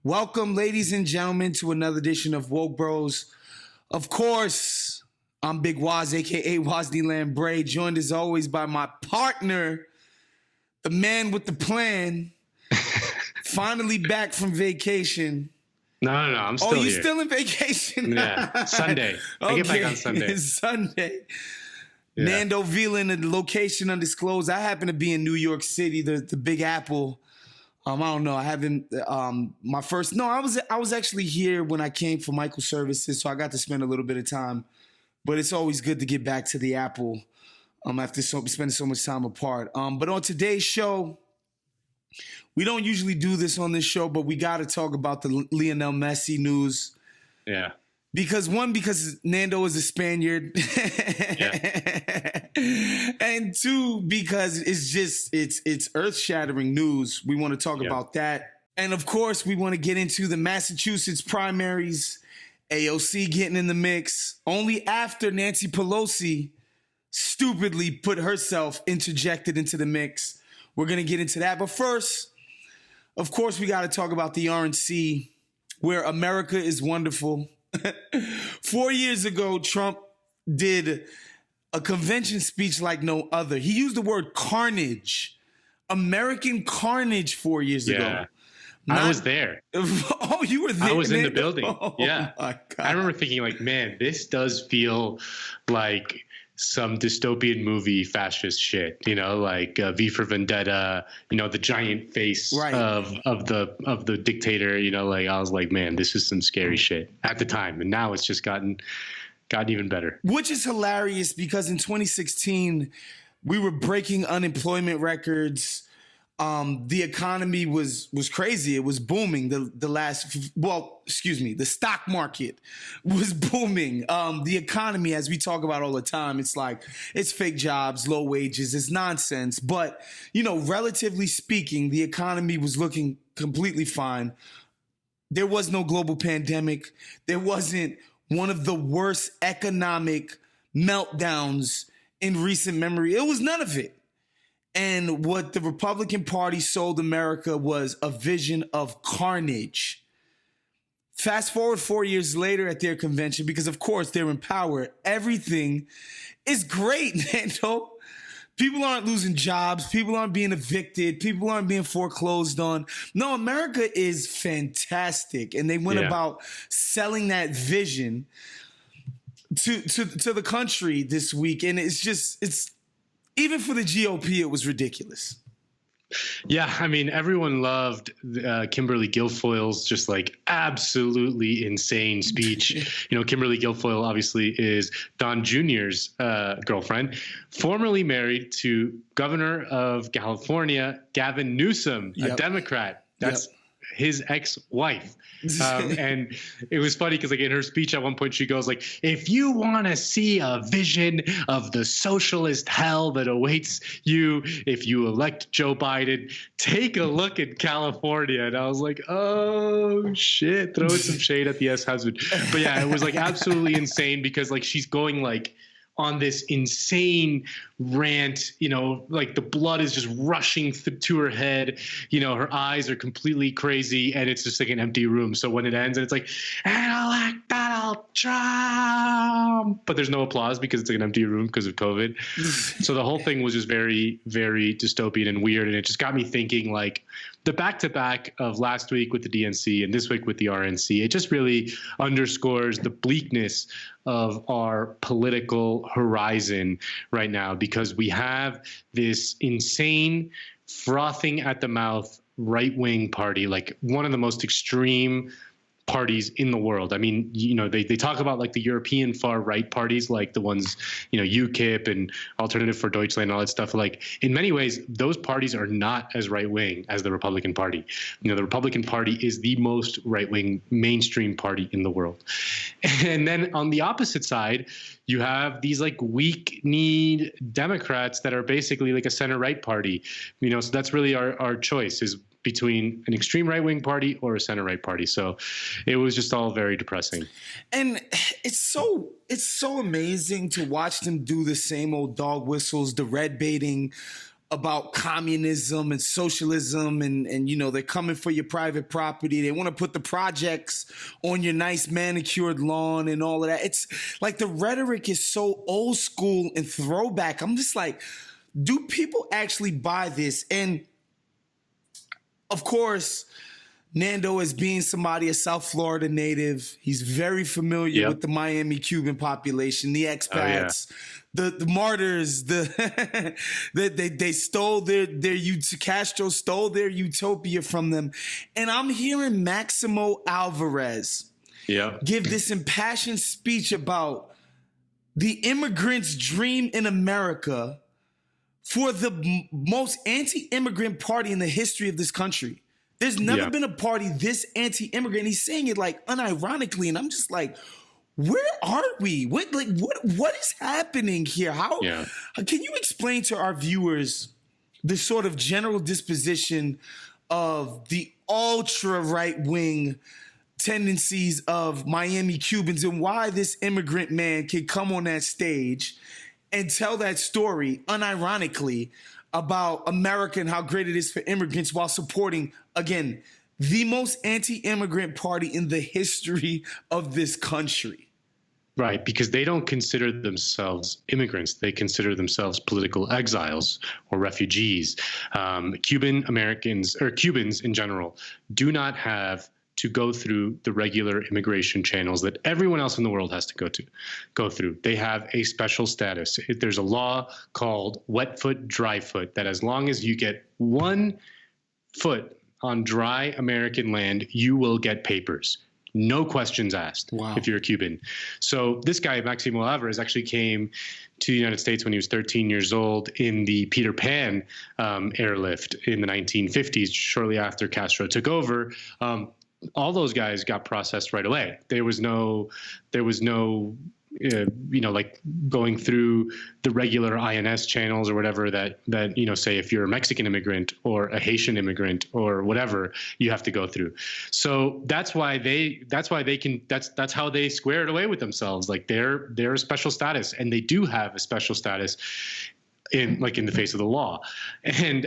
Welcome, ladies and gentlemen, to another edition of Woke Bros. Of course, I'm Big Wos, aka Wosny Lambre, joined as always by my partner, the man with the plan, finally back from vacation. No, I'm still here. Oh, you're still in vacation? Yeah, Sunday. I get back on Sunday. It's Sunday. Yeah. Nando Vila in the location undisclosed. I happen to be in New York City, the Big Apple. I don't know. I haven't. My first. No, I was actually here when I came for Michael services, so I got to spend a little bit of time. But it's always good to get back to the Apple after spending so much time apart. But on today's show, we don't usually do this on this show, but we got to talk about the Lionel Messi news. Yeah. Because Nando is a Spaniard. Yeah. And two, because it's earth-shattering news. We want to talk about that. And of course, we want to get into the Massachusetts primaries, AOC getting in the mix, only after Nancy Pelosi stupidly put herself interjected into the mix. We're going to get into that. But first, of course, we got to talk about the RNC, where America is wonderful. 4 years ago, Trump did a convention speech like no other. He used the word carnage, American carnage 4 years ago. I was there. Oh, you were there? I was in the Nando? building. Oh, yeah. My God. I remember thinking like, man, this does feel like some dystopian movie fascist shit, like V for Vendetta, the giant face of the dictator, like I was like, man, this is some scary shit at the time. And now it's just gotten even better. Which is hilarious because in 2016, we were breaking unemployment records. The economy was crazy. It was booming. The stock market was booming. The economy, as we talk about all the time, it's fake jobs, low wages, it's nonsense. But, relatively speaking, the economy was looking completely fine. There was no global pandemic. There wasn't one of the worst economic meltdowns in recent memory. It was none of it. And what the Republican Party sold America was a vision of carnage. Fast forward 4 years later at their convention, because of course they're in power, everything is great, Nando. People aren't losing jobs. People aren't being evicted. People aren't being foreclosed on. No, America is fantastic. And they went about selling that vision to the country this week. And it's even for the GOP, it was ridiculous. Yeah, I mean, everyone loved Kimberly Guilfoyle's just like absolutely insane speech. Kimberly Guilfoyle obviously is Don Jr.'s girlfriend, formerly married to Governor of California, Gavin Newsom, a Democrat. That's his ex-wife. And it was funny because like in her speech at one point she goes like, if you want to see a vision of the socialist hell that awaits you if you elect Joe Biden, take a look at California. And I was like, oh shit, throwing some shade at the ex-husband. But yeah, it was like absolutely insane because like she's going like on this insane rant, like the blood is just rushing to her head, her eyes are completely crazy and it's just like an empty room. So when it ends and it's like, and elect Donald Trump, but there's no applause because it's like an empty room because of COVID. So the whole thing was just very, very dystopian and weird. And it just got me thinking like the back-to-back of last week with the DNC and this week with the RNC, it just really underscores the bleakness of our political horizon right now because we have this insane frothing at the mouth right-wing party, like one of the most extreme parties in the world. I mean, they talk about like the European far right parties, like the ones, UKIP and Alternative for Deutschland and all that stuff. Like in many ways, those parties are not as right wing as the Republican Party. The Republican Party is the most right wing mainstream party in the world. And then on the opposite side, you have these like weak-kneed Democrats that are basically like a center-right party. So that's really our choice is between an extreme right-wing party or a center-right party. So it was just all very depressing. And it's so amazing to watch them do the same old dog whistles, the red baiting about communism and socialism and you know, they're coming for your private property. They want to put the projects on your nice manicured lawn and all of that. It's like the rhetoric is so old school and throwback. I'm just like, do people actually buy this? And of course, Nando, as being somebody, a South Florida native, he's very familiar with the Miami Cuban population, the expats, the martyrs, they stole their Castro stole their utopia from them. And I'm hearing Maximo Alvarez give this impassioned speech about the immigrant's dream in America for the most anti-immigrant party in the history of this country. There's never been a party this anti-immigrant. He's saying it like unironically, and I'm just like, where are we? What is happening here? How can you explain to our viewers the sort of general disposition of the ultra right-wing tendencies of Miami Cubans and why this immigrant man can come on that stage and tell that story unironically about America and how great it is for immigrants while supporting, again, the most anti-immigrant party in the history of this country? Right, because they don't consider themselves immigrants. They consider themselves political exiles or refugees. Cuban Americans, or Cubans in general, do not have to go through the regular immigration channels that everyone else in the world has to go through. They have a special status. There's a law called wet foot, dry foot, that as long as you get 1 foot on dry American land, you will get papers. No questions asked if you're a Cuban. So this guy, Maximo Alvarez, actually came to the United States when he was 13 years old in the Peter Pan airlift in the 1950s, shortly after Castro took over. All those guys got processed right away. There was no, like going through the regular INS channels or whatever that, say if you're a Mexican immigrant or a Haitian immigrant or whatever, you have to go through. So that's how they square it away with themselves. Like they're a special status, and they do have a special status in the face of the law. And,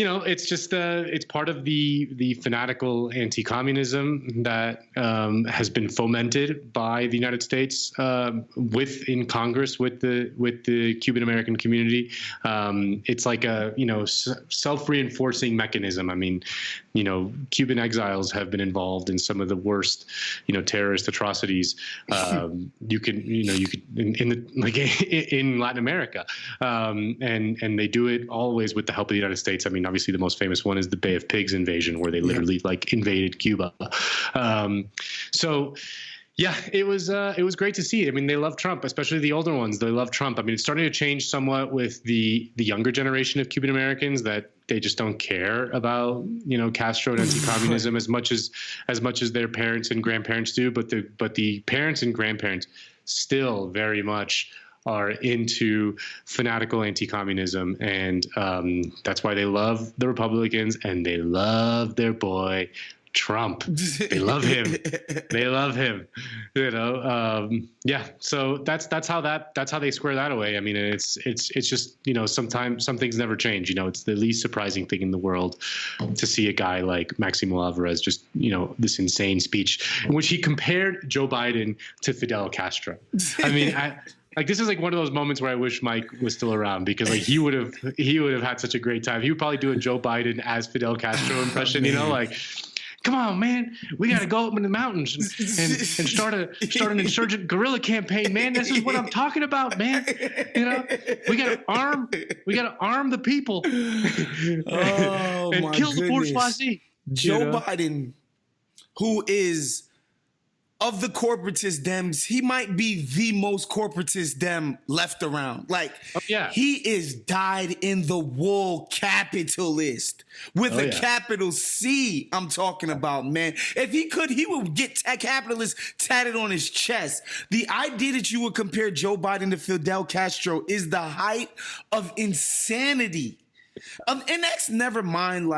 it's just, it's part of the fanatical anti-communism that has been fomented by the United States in Congress with the Cuban American community. It's like a, self-reinforcing mechanism. I mean, Cuban exiles have been involved in some of the worst, terrorist atrocities you could in Latin America. And they do it always with the help of the United States. I mean, obviously the most famous one is the Bay of Pigs invasion, where they literally invaded Cuba. It was great to see. I mean, they love Trump, especially the older ones. They love Trump. I mean, it's starting to change somewhat with the younger generation of Cuban Americans, that they just don't care about, Castro and anti-communism as much as their parents and grandparents do. But the parents and grandparents still very much are into fanatical anti-communism, and that's why they love the Republicans and they love their boy Trump. They love him. They love him. So that's how they square that away. I mean, it's just, sometimes some things never change. It's the least surprising thing in the world to see a guy like Maximo Alvarez just, this insane speech in which he compared Joe Biden to Fidel Castro. I mean, this is one of those moments where I wish Mike was still around, because he would have had such a great time. He would probably do a Joe Biden as Fidel Castro impression, come on, man, we got to go up in the mountains and start an insurgent guerrilla campaign, man. This is what I'm talking about, man. We got to arm the people and kill the bourgeoisie. Joe Biden, who is, of the corporatist Dems, he might be the most corporatist Dem left around. He is dyed-in-the-wool capitalist with a capital C, I'm talking about, man. If he could, he would get capitalist tatted on his chest. The idea that you would compare Joe Biden to Fidel Castro is the height of insanity. And that's never mind,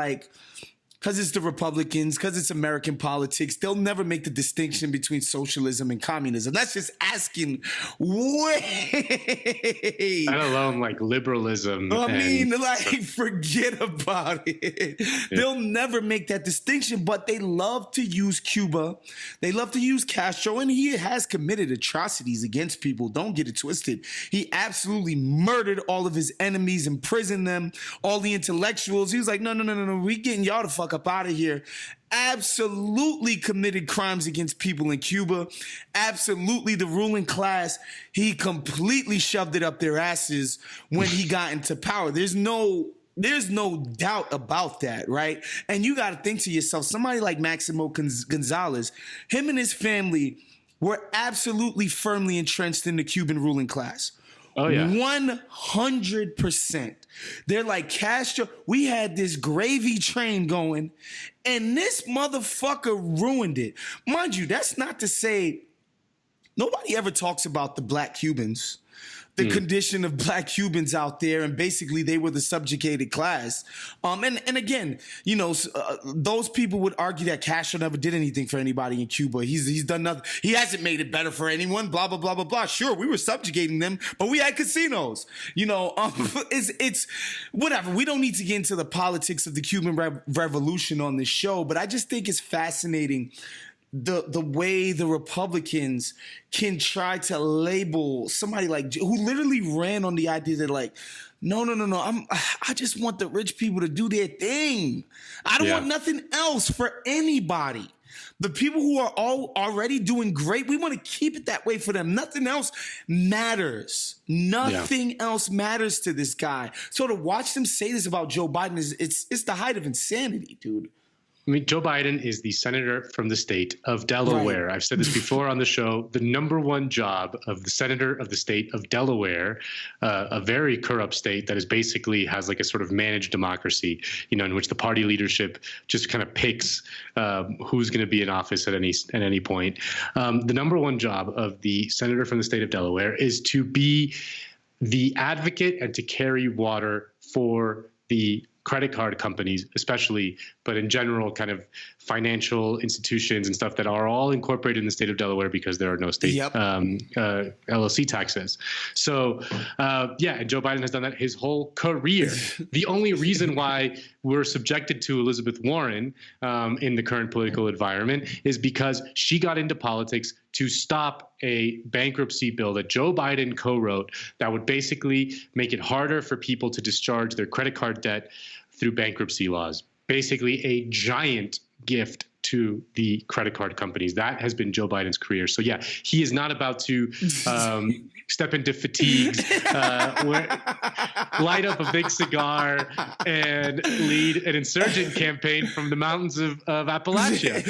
because it's the Republicans, because it's American politics, they'll never make the distinction between socialism and communism. That's just asking way. Let alone like liberalism. Forget about it. Yeah. They'll never make that distinction, but they love to use Cuba. They love to use Castro, and he has committed atrocities against people. Don't get it twisted. He absolutely murdered all of his enemies, imprisoned them, all the intellectuals. He was like, no, we getting y'all the fuck up out of here. Absolutely committed crimes against people in Cuba. Absolutely the ruling class. He completely shoved it up their asses when he got into power. There's no doubt about that, right? And you got to think to yourself, somebody like Maximo Gonzalez, him and his family were absolutely firmly entrenched in the Cuban ruling class. Oh, yeah. 100%. They're like, Castro, we had this gravy train going, and this motherfucker ruined it. Mind you, that's not to say nobody ever talks about the black Cubans, the condition of black Cubans out there, and basically they were the subjugated class. And again, those people would argue that Castro never did anything for anybody in Cuba. He's done nothing. He hasn't made it better for anyone. Blah blah blah blah blah. Sure, we were subjugating them, but we had casinos. It's whatever. We don't need to get into the politics of the Cuban Revolution on this show, but I just think it's fascinating the way the Republicans can try to label somebody like who literally ran on the idea that like, no, I just want the rich people to do their thing. I don't want nothing else for anybody. The people who are all already doing great, we want to keep it that way for them. Nothing else matters. Nothing else matters to this guy. So to watch them say this about Joe Biden it's the height of insanity, dude. I mean, Joe Biden is the senator from the state of Delaware. Right. I've said this before on the show. The number one job of the senator of the state of Delaware, a very corrupt state that is basically has like a sort of managed democracy, in which the party leadership just kind of picks who's going to be in office at any point. The number one job of the senator from the state of Delaware is to be the advocate and to carry water for the credit card companies, especially, but in general, kind of financial institutions and stuff that are all incorporated in the state of Delaware because there are no state LLC taxes. So, and Joe Biden has done that his whole career. The only reason why we're subjected to Elizabeth Warren in the current political environment is because she got into politics to stop a bankruptcy bill that Joe Biden co-wrote that would basically make it harder for people to discharge their credit card debt through bankruptcy laws. Basically a giant gift to the credit card companies. That has been Joe Biden's career. So yeah, he is not about to step into fatigues, light up a big cigar, and lead an insurgent campaign from the mountains of Appalachia,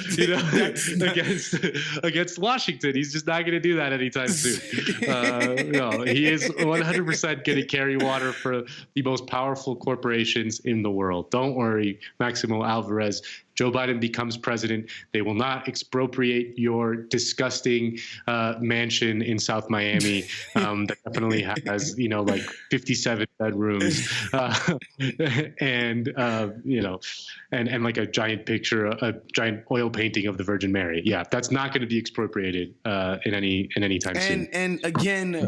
against Washington. He's just not going to do that anytime soon. No, he is 100% going to carry water for the most powerful corporations in the world. Don't worry, Maximo Alvarez. Joe Biden becomes president, they will not expropriate your disgusting mansion in South Miami that definitely has, like 57 bedrooms and like a giant picture, a giant oil painting of the Virgin Mary. Yeah, that's not going to be expropriated in any time soon. And again,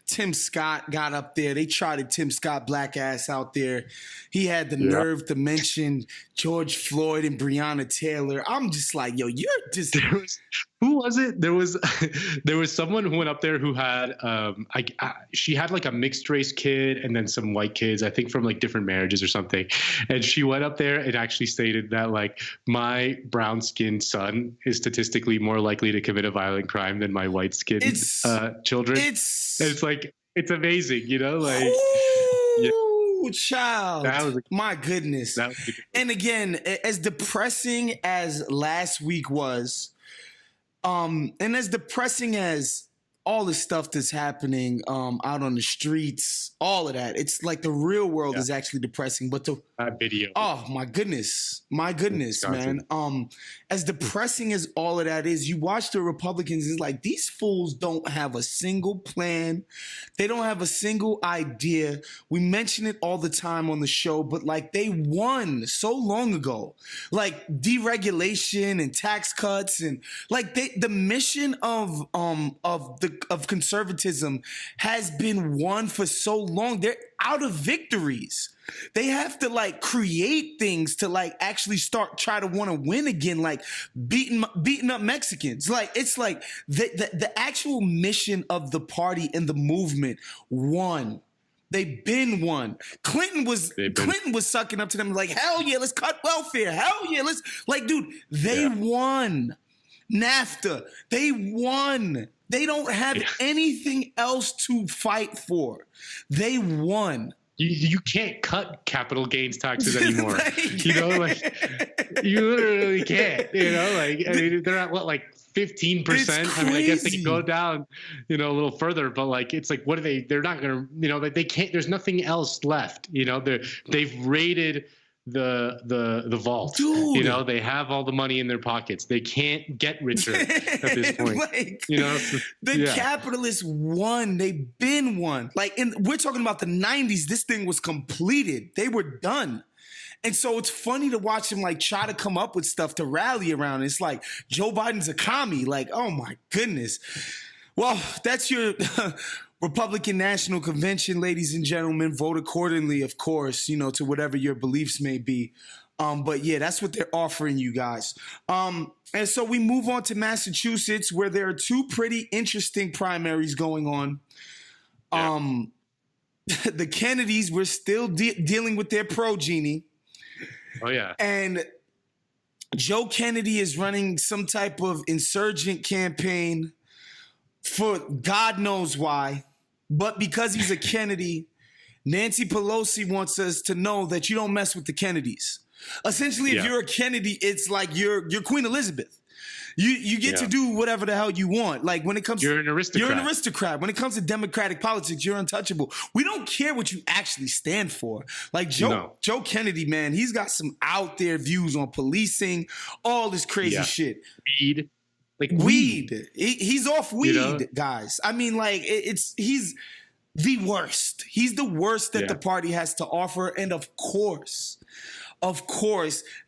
Tim Scott got up there. They trotted Tim Scott black ass out there. He had the nerve to mention George Floyd and Breonna Taylor. I'm just like, yo, you're just. Who was it? There was someone who went up there who had she had like a mixed race kid and then some white kids, I think from like different marriages or something. And she went up there and actually stated that like my brown skinned son is statistically more likely to commit a violent crime than my white skinned children. It's like, it's amazing, like. Ooh, child. My goodness. And again, as depressing as last week was, and as depressing as all the stuff that's happening out on the streets, all of that. It's like the real world is actually depressing. But that video. Oh my goodness, man. As depressing as all of that is, you watch the Republicans, it's like these fools don't have a single plan. They don't have a single idea. We mention it all the time on the show, but like they won so long ago, like deregulation and tax cuts, and like the mission of conservatism has been won for so long. They're out of victories. They have to like create things to like actually try to want to win again, like beating up Mexicans. Like it's like the actual mission of the party and the movement won. They've been won. Clinton was sucking up to them like, hell yeah, let's cut welfare. Hell yeah, let's like, dude, they won. NAFTA, they won. They don't have anything else to fight for. They won. You can't cut capital gains taxes anymore. You know, like you literally can't. You know, like I mean, they're at what, like 15%. I mean, I guess they could go down, you know, a little further, but like it's like, what are they? They're not gonna, you know, like they can't. There's nothing else left. You know, they've raided the vault. Dude. You know, they have all the money in their pockets. They can't get richer at this point. Like, you know, the capitalists won. They've been won. Like, we're talking about the 90s. This thing was completed. They were done. And so it's funny to watch him like try to come up with stuff to rally around. It's like Joe Biden's a commie. Like, oh my goodness. Well, that's your Republican National Convention, ladies and gentlemen. Vote accordingly, of course, you know, to whatever your beliefs may be. But yeah, that's what they're offering you guys. And so we move on to Massachusetts, where there are two pretty interesting primaries going on. The Kennedys were still dealing with their progeny. Oh, yeah. And Joe Kennedy is running some type of insurgent campaign for God knows why. But because he's a Kennedy, Nancy Pelosi wants us to know that you don't mess with the Kennedys. Essentially, if you're a Kennedy, it's like you're Queen Elizabeth. You get to do whatever the hell you want. Like when it comes you're an aristocrat. You're an aristocrat. When it comes to democratic politics, you're untouchable. We don't care what you actually stand for. Like Joe Kennedy, man, he's got some out there views on policing, all this crazy shit. Weed. Like weed. He's off weed, guys. I mean, like he's the worst. He's the worst that the party has to offer. And of course,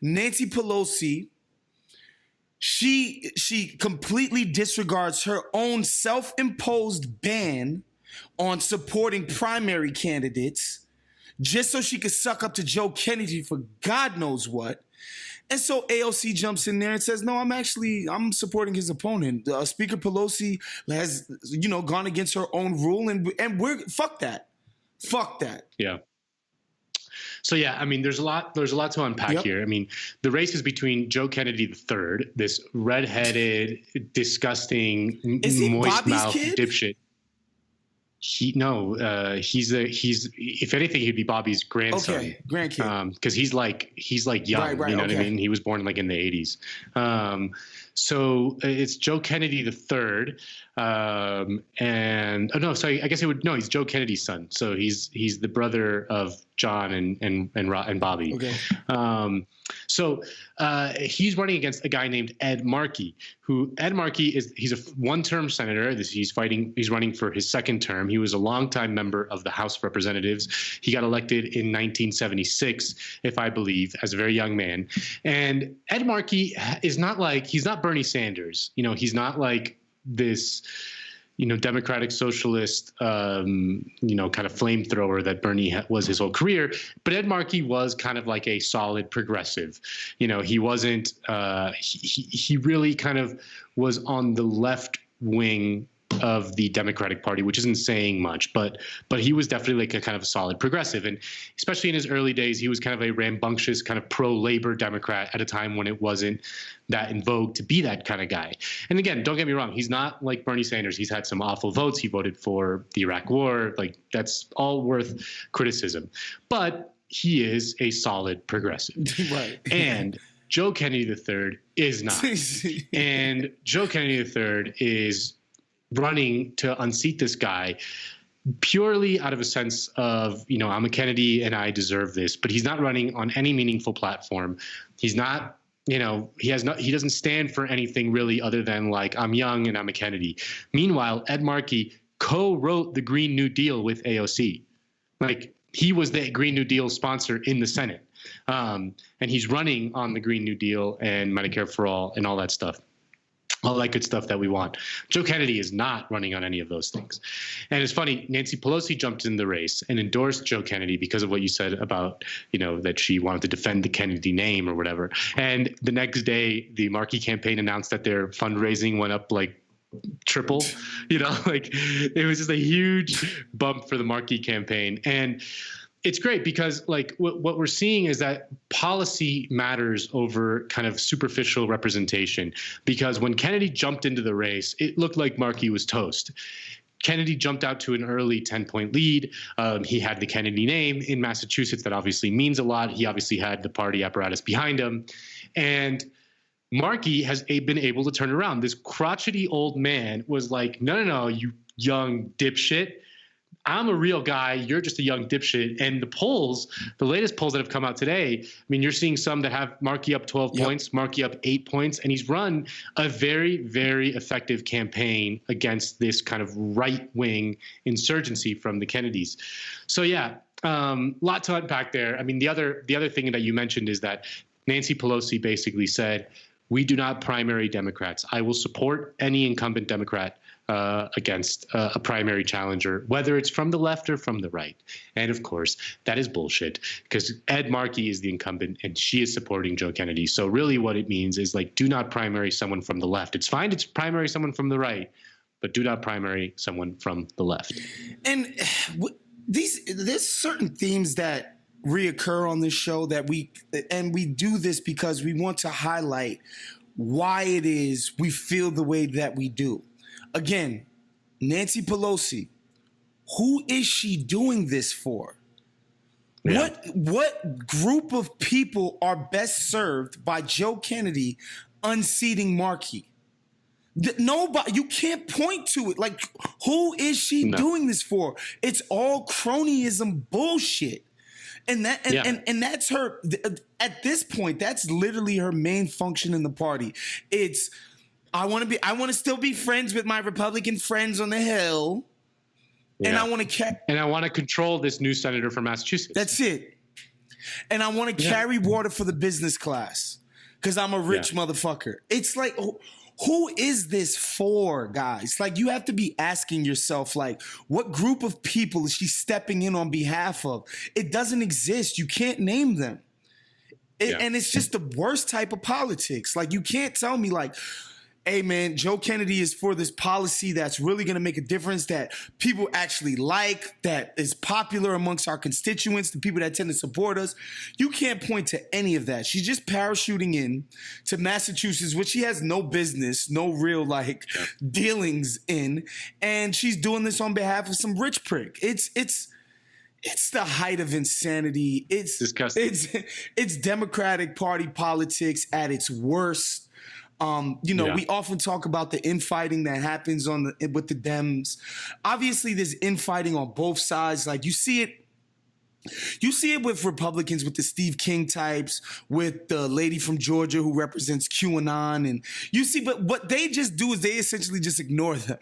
Nancy Pelosi, she completely disregards her own self-imposed ban on supporting primary candidates just so she could suck up to Joe Kennedy for God knows what. And so AOC jumps in there and says, no, I'm supporting his opponent. Speaker Pelosi has, you know, gone against her own rule, and fuck that. Fuck that. Yeah. So yeah, I mean, there's a lot to unpack here. I mean, the race is between Joe Kennedy III, this redheaded, disgusting, moist-mouthed dipshit. He's if anything, he'd be Bobby's grandson. Okay, grandkid. Because he's like young. Right, you know what I mean? He was born like in the 80s. So it's Joe Kennedy III. He's Joe Kennedy's son. So he's the brother of John and Bobby. Okay. So he's running against a guy named Ed Markey, he's a one-term senator. He's running for his second term. He was a longtime member of the House of Representatives. He got elected in 1976, if I believe, as a very young man. And Ed Markey he's not Bernie Sanders. You know, he's not like this, you know, democratic socialist, you know, kind of flamethrower that Bernie was his whole career. But Ed Markey was kind of like a solid progressive. You know, he wasn't, he really kind of was on the left wing of the Democratic Party, which isn't saying much, but he was definitely like a kind of solid progressive. And especially in his early days, he was kind of a rambunctious kind of pro-labor Democrat at a time when it wasn't that in vogue to be that kind of guy. And again, don't get me wrong, he's not like Bernie Sanders. He's had some awful votes. He voted for the Iraq War. Like, that's all worth criticism. But he is a solid progressive. Right. And Joe Kennedy III is not. And Joe Kennedy III is running to unseat this guy purely out of a sense of, I'm a Kennedy and I deserve this, but he's not running on any meaningful platform. He's not, he doesn't stand for anything really other than like, I'm young and I'm a Kennedy. Meanwhile, Ed Markey co-wrote the Green New Deal with AOC. Like, he was the Green New Deal sponsor in the Senate. And he's running on the Green New Deal and Medicare for All and all that stuff. All that good stuff that we want. Joe Kennedy is not running on any of those things. And it's funny, Nancy Pelosi jumped in the race and endorsed Joe Kennedy because of what you said about, that she wanted to defend the Kennedy name or whatever. And the next day, the Markey campaign announced that their fundraising went up like triple, like it was just a huge bump for the Markey campaign. And it's great because like what we're seeing is that policy matters over kind of superficial representation, because when Kennedy jumped into the race, it looked like Markey was toast. Kennedy jumped out to an early 10-point lead. He had the Kennedy name in Massachusetts. That obviously means a lot. He obviously had the party apparatus behind him. And Markey has been able to turn around. This crotchety old man was like, no, you young dipshit. I'm a real guy. You're just a young dipshit. And the latest polls that have come out today, I mean, you're seeing some that have Markey up 12 points, Markey up 8 points, and he's run a very, very effective campaign against this kind of right-wing insurgency from the Kennedys. So yeah, lot to unpack there. I mean, the other thing that you mentioned is that Nancy Pelosi basically said, we do not primary Democrats. I will support any incumbent Democrat against a primary challenger, whether it's from the left or from the right. And of course, that is bullshit, because Ed Markey is the incumbent and she is supporting Joe Kennedy. So really what it means is like, do not primary someone from the left. It's fine to primary someone from the right, but do not primary someone from the left. And there's certain themes that reoccur on this show that we do this because we want to highlight why it is we feel the way that we do. Again, Nancy Pelosi, who is she doing this for? Yeah. What group of people are best served by Joe Kennedy unseating Markey? Nobody. You can't point to it. Like, who is she doing this for? It's all cronyism bullshit. And that's her at this point. That's literally her main function in the party. It's I want to still be friends with my Republican friends on the Hill, and I want to control this new senator from Massachusetts. That's it. And I want to carry water for the business class because I'm a rich motherfucker. It's like, who is this for, guys? Like, you have to be asking yourself, like, what group of people is she stepping in on behalf of? It doesn't exist. You can't name them. And it's just the worst type of politics. Like, you can't tell me, like, hey, man, Joe Kennedy is for this policy that's really going to make a difference, that people actually like, that is popular amongst our constituents, the people that tend to support us. You can't point to any of that. She's just parachuting in to Massachusetts, which she has no business, no real, dealings in. And she's doing this on behalf of some rich prick. It's the height of insanity. It's disgusting. It's Democratic Party politics at its worst. We often talk about the infighting that happens with the Dems. Obviously, there's infighting on both sides. Like, you see it with Republicans, with the Steve King types, with the lady from Georgia who represents QAnon, and you see. But what they just do is they essentially just ignore them.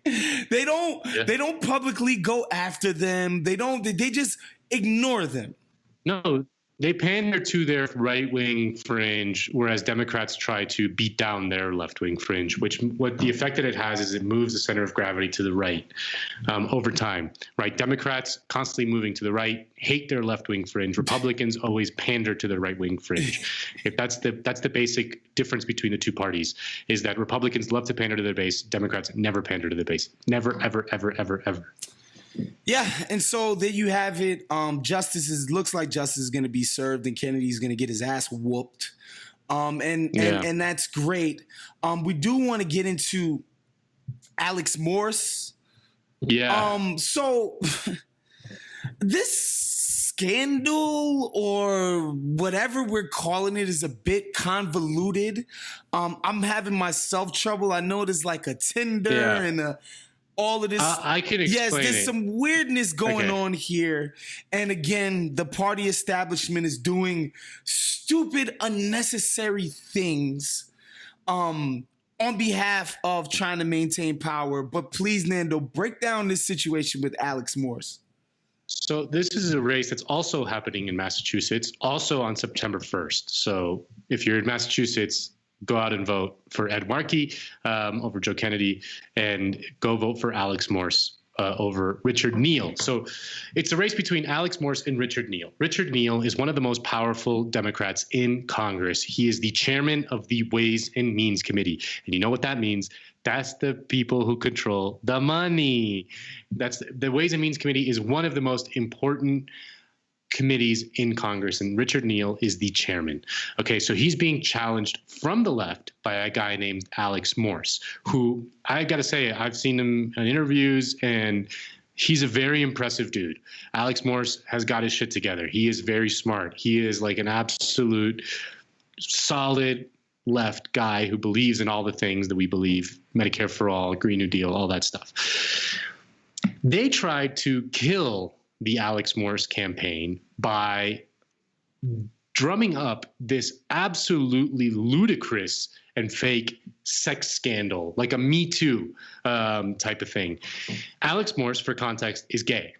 They don't publicly go after them. They just ignore them. No. They pander to their right-wing fringe, whereas Democrats try to beat down their left-wing fringe, what the effect that it has is it moves the center of gravity to the right over time, right? Democrats constantly moving to the right, hate their left-wing fringe. Republicans always pander to their right-wing fringe. If that's the basic difference between the two parties, is that Republicans love to pander to their base, Democrats never pander to their base. Never, ever, ever, ever, ever. Yeah, and so there you have it. Looks like justice is going to be served, and Kennedy's going to get his ass whooped. And that's great. We do want to get into Alex Morse. Yeah. So this scandal or whatever we're calling it is a bit convoluted. I'm having myself trouble. I know there's like a Tinder and all of this. I can explain Yes, there's some weirdness going on here. And again, the party establishment is doing stupid, unnecessary things on behalf of trying to maintain power. But please, Nando, break down this situation with Alex Morse. So this is a race that's also happening in Massachusetts, also on September 1st. So if you're in Massachusetts, go out and vote for Ed Markey over Joe Kennedy, and go vote for Alex Morse over Richard Neal. So it's a race between Alex Morse and Richard Neal. Richard Neal is one of the most powerful Democrats in Congress. He is the chairman of the Ways and Means Committee. And you know what that means? That's the people who control the money. That's the Ways and Means Committee is one of the most important committees in Congress, and Richard Neal is the chairman. Okay, so he's being challenged from the left by a guy named Alex Morse, who I got to say, I've seen him in interviews, and he's a very impressive dude. Alex Morse has got his shit together. He is very smart. He is like an absolute solid left guy who believes in all the things that we believe, Medicare for all, Green New Deal, all that stuff. They tried to kill the Alex Morse campaign by drumming up this absolutely ludicrous and fake sex scandal, like a Me Too type of thing. Alex Morse, for context, is gay.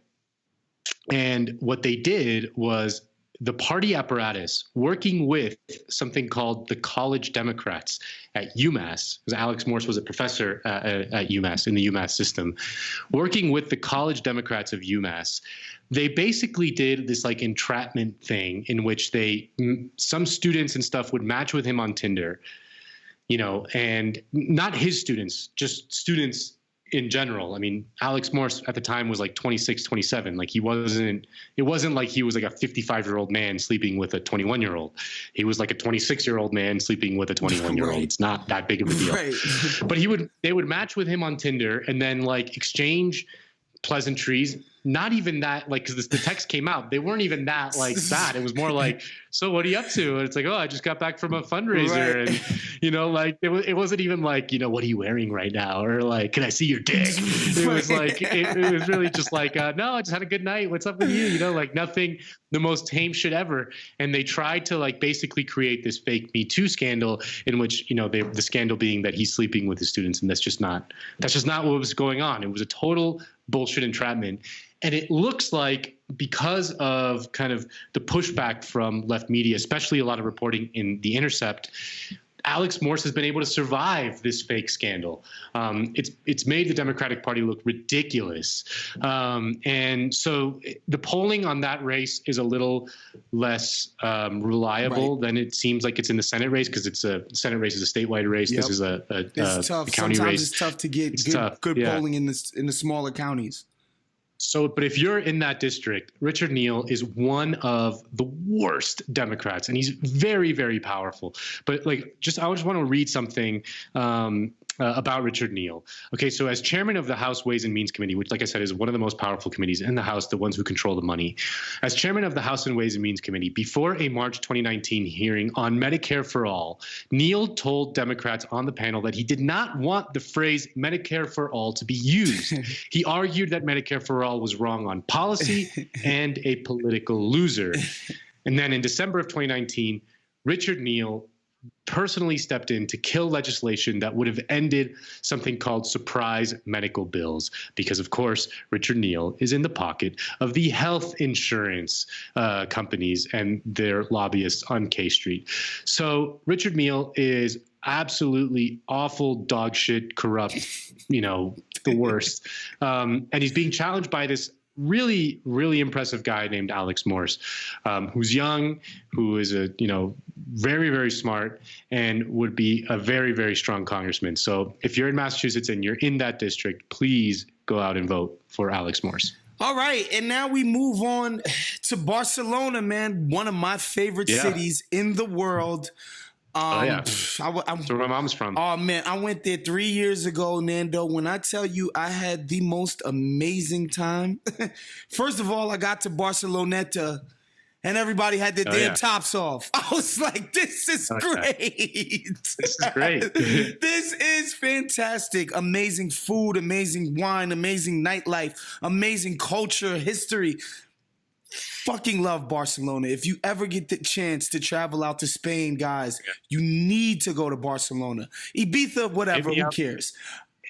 And what they did was the party apparatus working with something called the College Democrats at UMass, because Alex Morse was a professor at UMass, in the UMass system, working with the College Democrats of UMass. They basically did this like entrapment thing in which some students and stuff would match with him on Tinder, you know, and not his students, just students in general. I mean, Alex Morse at the time was like 26, 27. Like it wasn't like he was like a 55-year-old man sleeping with a 21-year-old. He was like a 26-year-old man sleeping with a 21-year-old. Right. It's not that big of a deal. Right. But they would match with him on Tinder and then like exchange pleasantries. Not even that, like, because the text came out, they weren't even that like that. It was more like, so what are you up to? And it's like, oh, I just got back from a fundraiser. Right. And, you know, like it wasn't even like, you know, what are you wearing right now? Or like, can I see your dick? It was like, it was really just like, no, I just had a good night. What's up with you? You know, like nothing, the most tame shit ever. And they tried to like basically create this fake Me Too scandal in which, you know, the scandal being that he's sleeping with his students. And that's just not what was going on. It was a total bullshit entrapment. And it looks like because of kind of the pushback from left media, especially a lot of reporting in The Intercept, Alex Morse has been able to survive this fake scandal. It's made the Democratic Party look ridiculous. And so the polling on that race is a little less reliable than it seems like it's in the Senate race, because it's a Senate race is a statewide race. Yep. This is a county Sometimes race. It's tough to get good polling in the smaller counties. So, but if you're in that district, Richard Neal is one of the worst Democrats, and he's very, very powerful. But like, I just want to read something about Richard Neal. Okay, so as chairman of the House Ways and Means Committee, which, like I said, is one of the most powerful committees in the House, the ones who control the money. As chairman of the House and Ways and Means Committee, before a March 2019 hearing on Medicare for All, Neal told Democrats on the panel that he did not want the phrase Medicare for All to be used. He argued that Medicare for All was wrong on policy and a political loser. And then in December of 2019, Richard Neal personally stepped in to kill legislation that would have ended something called surprise medical bills, because of course Richard Neal is in the pocket of the health insurance companies and their lobbyists on K Street. So Richard Neal is absolutely awful, dog shit, corrupt, you know, the worst. And he's being challenged by this really, really impressive guy named Alex Morse, who's young, who is very, very smart, and would be a very, very strong congressman. So if you're in Massachusetts and you're in that district, please go out and vote for Alex Morse. All right, and now we move on to Barcelona, man, one of my favorite cities in the world. Oh yeah, I'm that's where my mom's from. Oh man, I went there 3 years ago, Nando. When I tell you I had the most amazing time. First of all, I got to Barcelona and everybody had their damn tops off. I was like, this is great. This is great. This is fantastic. Amazing food, amazing wine, amazing nightlife, amazing culture, history. Fucking love Barcelona. If you ever get the chance to travel out to Spain, guys, you need to go to Barcelona. Ibiza, whatever, who cares?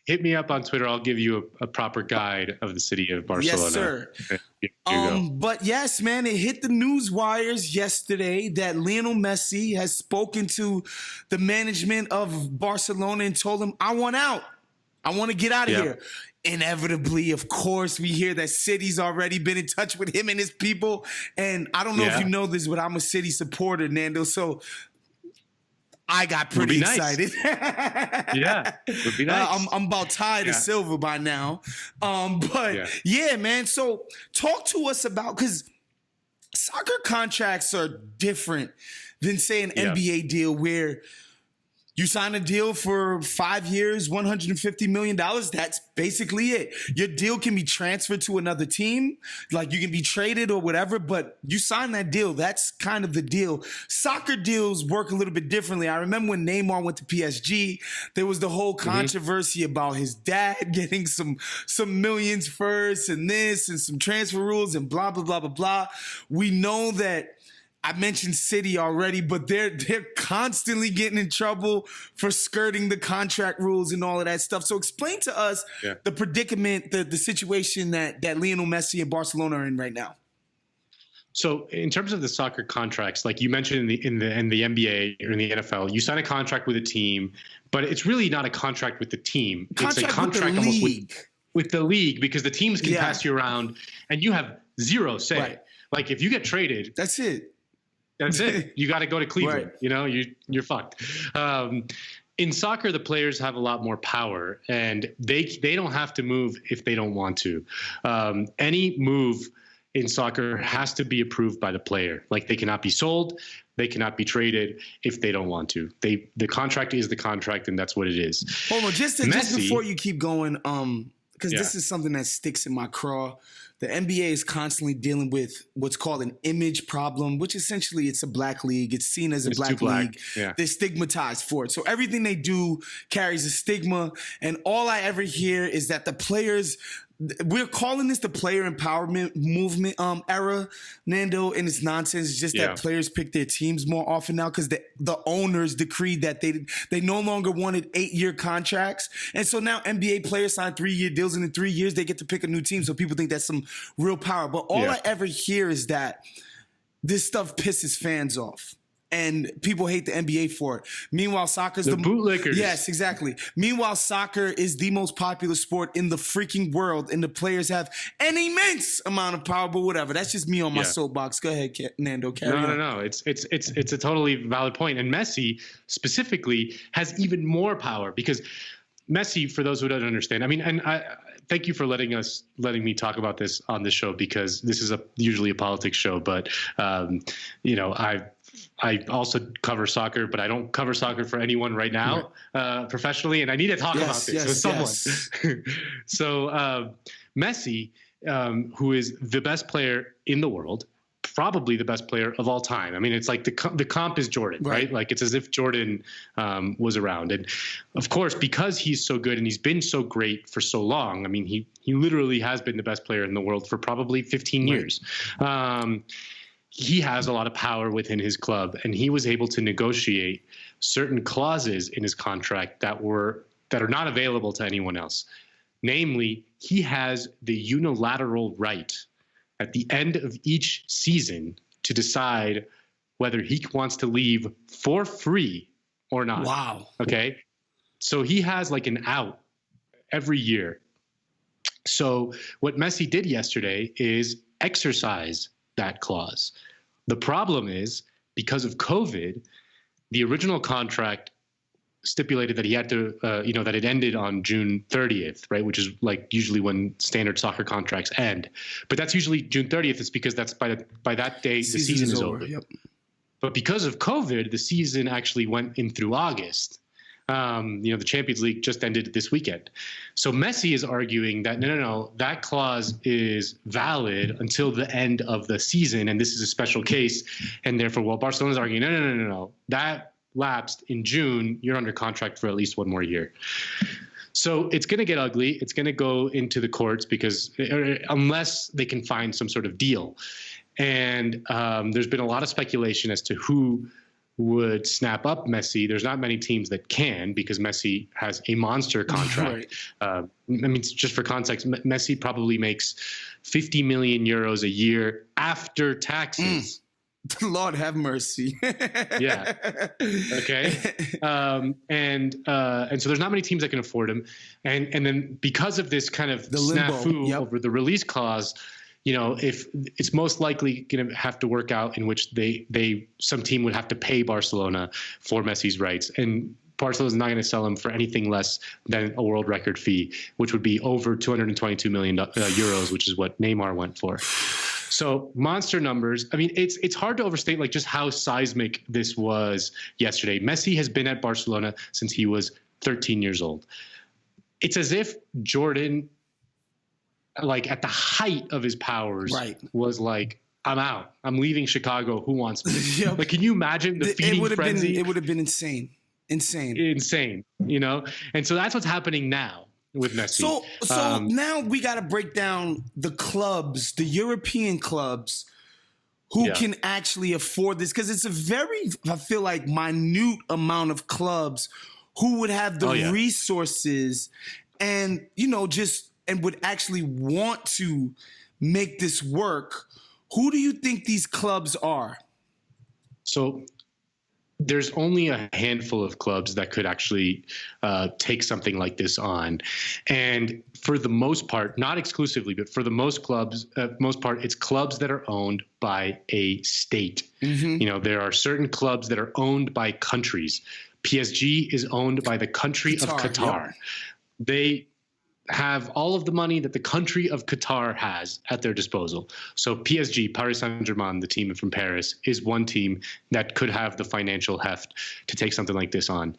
Hit me up on Twitter. I'll give you a proper guide of the city of Barcelona. Yes, sir. But yes, man, it hit the news wires yesterday that Lionel Messi has spoken to the management of Barcelona and told them, I want out. I want to get out of here. Inevitably, of course, we hear that City's already been in touch with him and his people. And I don't know if you know this, but I'm a City supporter, Nando. So I got pretty excited. Would be nice. I'm about tired of silver by now. But man. So talk to us about, because soccer contracts are different than, say, an NBA deal where you sign a deal for 5 years, $150 million. That's basically it. Your deal can be transferred to another team. Like, you can be traded or whatever, but you sign that deal. That's kind of the deal. Soccer deals work a little bit differently. I remember when Neymar went to PSG, there was the whole controversy about his dad getting some millions first and this and some transfer rules and blah, blah, blah, blah, blah. We know that I mentioned City already, but they're constantly getting in trouble for skirting the contract rules and all of that stuff. So explain to us the predicament, the situation that Lionel Messi and Barcelona are in right now. So in terms of the soccer contracts, like you mentioned in the NBA or in the NFL, you sign a contract with a team, but it's really not a contract with the team. It's a contract almost with the league, because the teams can pass you around and you have zero say. Right. Like, if you get traded, that's it. That's it. You got to go to Cleveland. Right. You know, you're fucked. In soccer, the players have a lot more power, and they don't have to move if they don't want to. Any move in soccer has to be approved by the player. Like, they cannot be sold, they cannot be traded if they don't want to. The contract is the contract, and that's what it is. Hold on, just before you keep going, because this is something that sticks in my craw. The NBA is constantly dealing with what's called an image problem, which essentially it's a black league. It's seen as a black league. Yeah. They're stigmatized for it. So everything they do carries a stigma. And all I ever hear is that the players, we're calling this the player empowerment movement era, Nando, and it's nonsense. It's just that players pick their teams more often now because the owners decreed that they no longer wanted 8-year contracts. And so now NBA players sign 3-year deals, and in 3 years they get to pick a new team. So people think that's some real power. But all I ever hear is that this stuff pisses fans off. And people hate the NBA for it. Meanwhile, soccer's the bootlickers. Yes, exactly. Meanwhile, soccer is the most popular sport in the freaking world, and the players have an immense amount of power. But whatever, that's just me on my soapbox. Go ahead, Nando. Carry on. No. It's a totally valid point. And Messi specifically has even more power, because Messi, for those who don't understand, I mean, and I thank you for letting me talk about this on the show, because this is usually a politics show. But I also cover soccer, but I don't cover soccer for anyone right now professionally, and I need to talk about this with someone. So Messi, who is the best player in the world, probably the best player of all time. I mean, it's like the comp is Jordan, right? Like, it's as if Jordan was around. And of course, because he's so good and he's been so great for so long, I mean, he literally has been the best player in the world for probably 15 years. He has a lot of power within his club, and he was able to negotiate certain clauses in his contract that are not available to anyone else. Namely, he has the unilateral right at the end of each season to decide whether he wants to leave for free or not. Wow. Okay. So he has like an out every year. So what Messi did yesterday is exercise that clause. The problem is, because of COVID, the original contract stipulated that he had to, that it ended on June 30th, right? Which is like usually when standard soccer contracts end. But that's usually June 30th. It's because that's by that day the season is over. Yep. But because of COVID, the season actually went in through August. The Champions League just ended this weekend. So Messi is arguing that no, that clause is valid until the end of the season, and this is a special case. And therefore, Barcelona's arguing, no, that lapsed in June. You're under contract for at least one more year. So it's going to get ugly. It's going to go into the courts because unless they can find some sort of deal. And there's been a lot of speculation as to who would snap up Messi. There's not many teams that can because Messi has a monster contract. Right. Just for context, Messi probably makes 50 million euros a year after taxes. Lord have mercy. Yeah. Okay. And so there's not many teams that can afford him. And then because of this kind of snafu over the release clause, if it's most likely going to have to work out in which some team would have to pay Barcelona for Messi's rights. And Barcelona's not going to sell him for anything less than a world record fee, which would be over 222 million euros, which is what Neymar went for. So monster numbers. I mean, it's hard to overstate just how seismic this was yesterday. Messi has been at Barcelona since he was 13 years old. It's as if Jordan, at the height of his powers, was like, I'm out. I'm leaving Chicago. Who wants me? Yep. Can you imagine the feeding frenzy? It would have been insane. And so that's what's happening now with Messi. So now we got to break down the clubs, the European clubs who can actually afford this, because it's a very, I feel like, minute amount of clubs who would have the resources and, and would actually want to make this work. Who do you think these clubs are? So there's only a handful of clubs that could actually take something like this on. And for the most part, not exclusively, but for the most part, it's clubs that are owned by a state. Mm-hmm. There are certain clubs that are owned by countries. PSG is owned by the country of Qatar. Yep. They have all of the money that the country of Qatar has at their disposal. So PSG, Paris Saint-Germain, the team from Paris, is one team that could have the financial heft to take something like this on.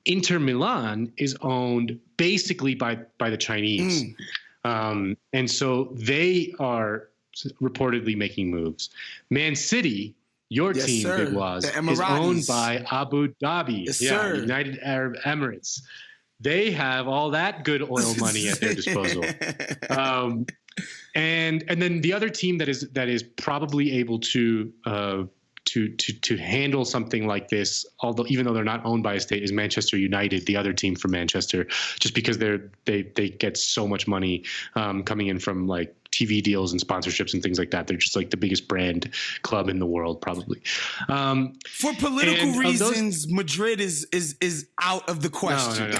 Inter Milan is owned basically by the Chinese. And so they are reportedly making moves. Man City, your team, Big Wos, is owned by Abu Dhabi, United Arab Emirates. They have all that good oil money at their disposal. And then the other team that is probably able to handle something like this, even though they're not owned by a state, is Manchester United, the other team from Manchester, just because they get so much money coming in from TV deals and sponsorships and things like that. They're just the biggest brand club in the world, probably. For political reasons, Madrid is out of the question. No.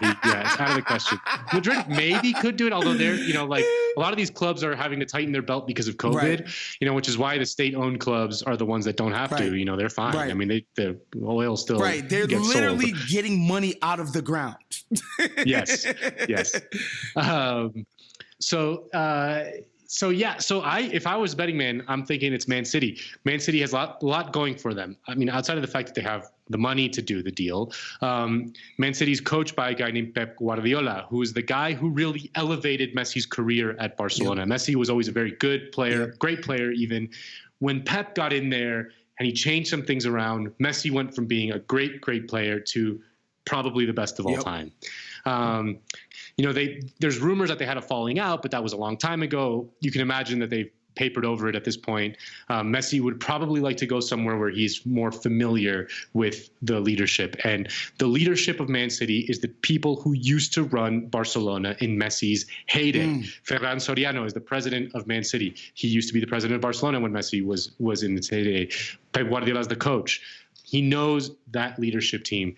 It's out of the question. Madrid maybe could do it, although they're, a lot of these clubs are having to tighten their belt because of COVID, which is why the state-owned clubs are the ones that don't have to. They're fine. Right. I mean, the oil still They're literally getting money out of the ground. Yes. So if I was a betting man, I'm thinking it's Man City. Man City has a lot going for them. I mean, outside of the fact that they have the money to do the deal, Man City's coached by a guy named Pep Guardiola, who is the guy who really elevated Messi's career at Barcelona. Yep. Messi was always a very good player, great player even. When Pep got in there and he changed some things around, Messi went from being a great player to probably the best of all time. There's rumors that they had a falling out, but that was a long time ago. You can imagine that they've papered over it at this point. Messi would probably like to go somewhere where he's more familiar with the leadership. And the leadership of Man City is the people who used to run Barcelona in Messi's heyday. Ferran Soriano is the president of Man City. He used to be the president of Barcelona when Messi was in its heyday. Pep Guardiola is the coach. He knows that leadership team.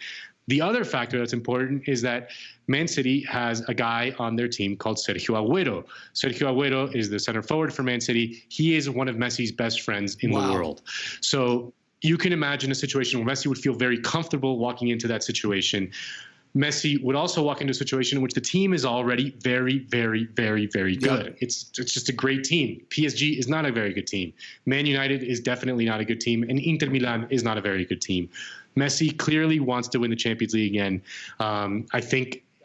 The other factor that's important is that Man City has a guy on their team called Sergio Agüero. Sergio Agüero is the center forward for Man City. He is one of Messi's best friends in the world. So you can imagine a situation where Messi would feel very comfortable walking into that situation. Messi would also walk into a situation in which the team is already very, very, very, very good. Yep. It's just a great team. PSG is not a very good team. Man United is definitely not a good team, and Inter Milan is not a very good team. Messi clearly wants to win the Champions League again.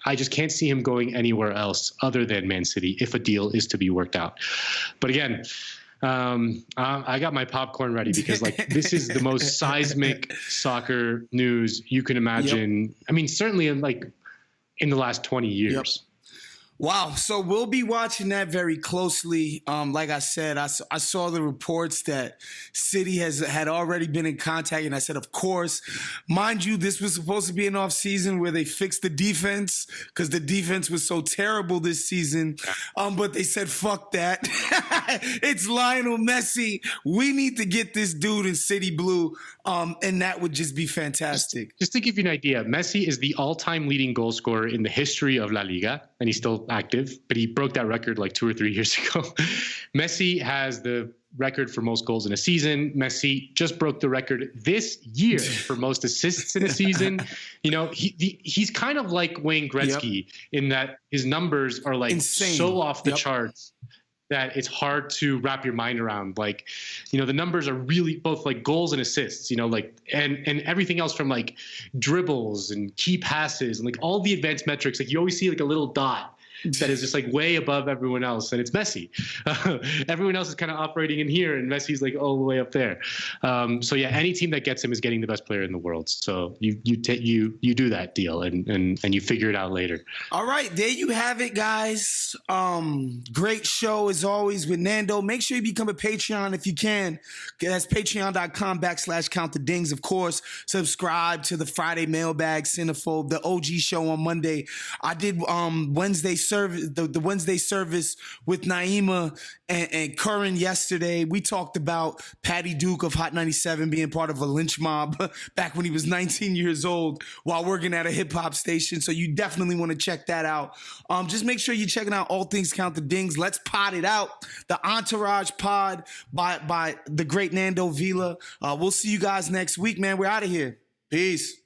I just can't see him going anywhere else other than Man City if a deal is to be worked out. But again, I got my popcorn ready because like this is the most seismic soccer news you can imagine. Yep. I mean, certainly in the last 20 years. Yep. Wow. So we'll be watching that very closely. Like I said, I saw the reports that City had already been in contact. And I said, of course, mind you, this was supposed to be an off season where they fixed the defense because the defense was so terrible this season. But they said, fuck that. It's Lionel Messi. We need to get this dude in City Blue. And that would just be fantastic. Just to give you an idea, Messi is the all-time leading goal scorer in the history of La Liga, and he's still active, but he broke that record like 2 or 3 years ago. Messi has the record for most goals in a season. Messi just broke the record this year for most assists in a season. You know, he's kind of like Wayne Gretzky in that his numbers are like insane, so off the charts that it's hard to wrap your mind around. Like, you know, the numbers are really both like goals and assists, you know, like, and everything else from like dribbles and key passes and like all the advanced metrics. Like you always see like a little dot that is just like way above everyone else, and it's Messi. Everyone else is kind of operating in here, and Messi's like all the way up there. So yeah, any team that gets him is getting the best player in the world. So you do that deal, and you figure it out later. All right, there you have it, guys. Great show as always with Nando. Make sure you become a Patreon if you can. That's patreon.com/count the dings. Of course, subscribe to the Friday Mailbag Cinephobe, the OG show on Monday. I did Wednesday service, the Wednesday service with Naima and Curran yesterday. We talked about Patty Duke of Hot 97 being part of a lynch mob back when he was 19 years old while working at a hip hop station. So you definitely want to check that out. Just make sure you're checking out All Things Count the Dings. Let's pod it out. The Entourage pod by the great Nando Vila. We'll see you guys next week, man. We're out of here. Peace.